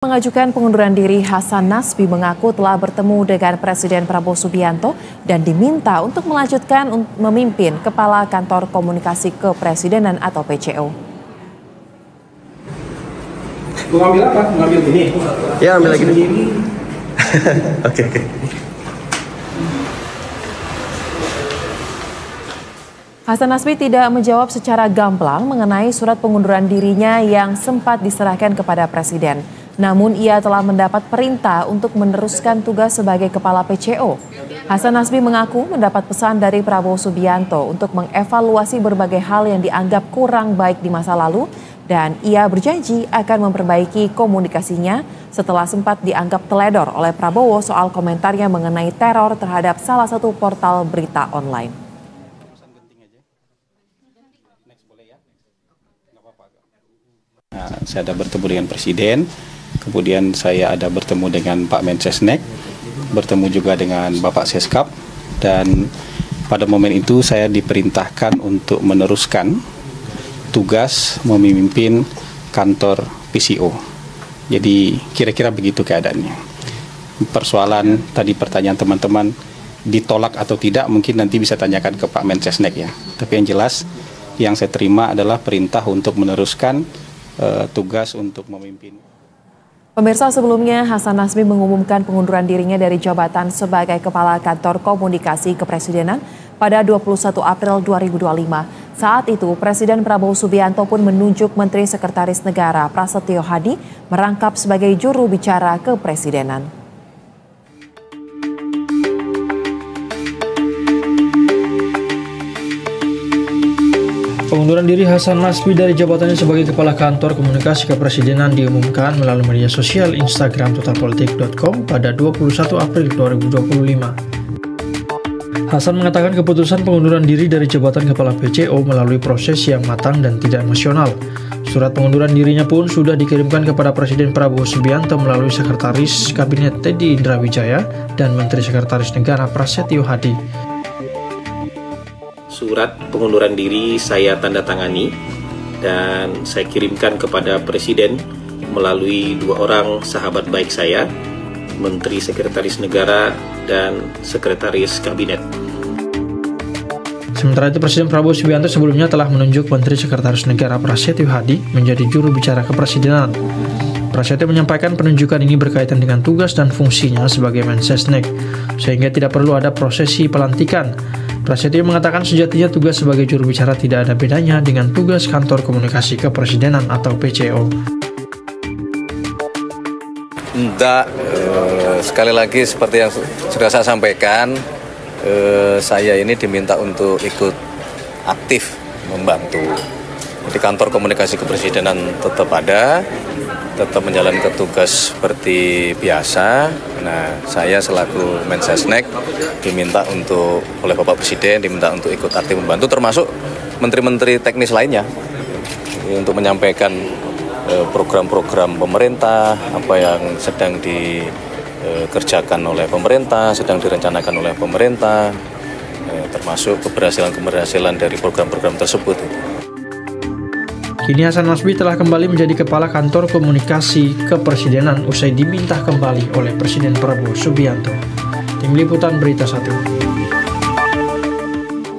Mengajukan pengunduran diri, Hasan Nasbi mengaku telah bertemu dengan Presiden Prabowo Subianto dan diminta untuk melanjutkan memimpin Kepala Kantor Komunikasi Kepresidenan atau PCO. Mau ambil apa? Mau ambil gini? Ya, ambil lagi nih. Oke. Hasan Nasbi tidak menjawab secara gamblang mengenai surat pengunduran dirinya yang sempat diserahkan kepada Presiden. Namun ia telah mendapat perintah untuk meneruskan tugas sebagai Kepala PCO. Hasan Nasbi mengaku mendapat pesan dari Prabowo Subianto untuk mengevaluasi berbagai hal yang dianggap kurang baik di masa lalu dan ia berjanji akan memperbaiki komunikasinya setelah sempat dianggap teledor oleh Prabowo soal komentarnya mengenai teror terhadap salah satu portal berita online. Saya ada bertemu dengan Presiden, kemudian saya ada bertemu dengan Pak Mensesnek, bertemu juga dengan Bapak Seskap, dan pada momen itu saya diperintahkan untuk meneruskan tugas memimpin kantor PCO. Jadi kira-kira begitu keadaannya. Persoalan tadi pertanyaan teman-teman ditolak atau tidak mungkin nanti bisa tanyakan ke Pak Mensesnek ya. Tapi yang jelas yang saya terima adalah perintah untuk meneruskan tugas untuk memimpin. Pemirsa, sebelumnya Hasan Nasbi mengumumkan pengunduran dirinya dari jabatan sebagai Kepala Kantor Komunikasi Kepresidenan pada 21 April 2025. Saat itu, Presiden Prabowo Subianto pun menunjuk Menteri Sekretaris Negara Prasetyo Hadi merangkap sebagai juru bicara kepresidenan. Pengunduran diri Hasan Nasbi dari jabatannya sebagai Kepala Kantor Komunikasi Kepresidenan diumumkan melalui media sosial Instagram totalpolitik.com pada 21 April 2025. Hasan mengatakan keputusan pengunduran diri dari jabatan Kepala PCO melalui proses yang matang dan tidak emosional. Surat pengunduran dirinya pun sudah dikirimkan kepada Presiden Prabowo Subianto melalui Sekretaris Kabinet Teddy Indrawijaya dan Menteri Sekretaris Negara Prasetyo Hadi. Surat pengunduran diri saya tanda tangani dan saya kirimkan kepada Presiden melalui dua orang sahabat baik saya, Menteri Sekretaris Negara dan Sekretaris Kabinet. Sementara itu, Presiden Prabowo Subianto sebelumnya telah menunjuk Menteri Sekretaris Negara Prasetyo Hadi menjadi juru bicara kepresidenan. Prasetyo menyampaikan penunjukan ini berkaitan dengan tugas dan fungsinya sebagai Mensesnek, sehingga tidak perlu ada prosesi pelantikan. Prasetyo mengatakan sejatinya tugas sebagai juru bicara tidak ada bedanya dengan tugas Kantor Komunikasi Kepresidenan atau PCO. Sekali lagi seperti yang sudah saya sampaikan, saya ini diminta untuk ikut aktif membantu. Jadi Kantor Komunikasi Kepresidenan tetap ada, tetap menjalankan tugas seperti biasa. Nah, saya selaku Mensesnek diminta oleh Bapak Presiden diminta untuk ikut aktif membantu, termasuk menteri-menteri teknis lainnya untuk menyampaikan program-program pemerintah, apa yang sedang dikerjakan oleh pemerintah, sedang direncanakan oleh pemerintah, termasuk keberhasilan-keberhasilan dari program-program tersebut. Kini Hasan Nasbi telah kembali menjadi Kepala Kantor Komunikasi Kepresidenan usai diminta kembali oleh Presiden Prabowo Subianto. Tim Liputan Berita 1.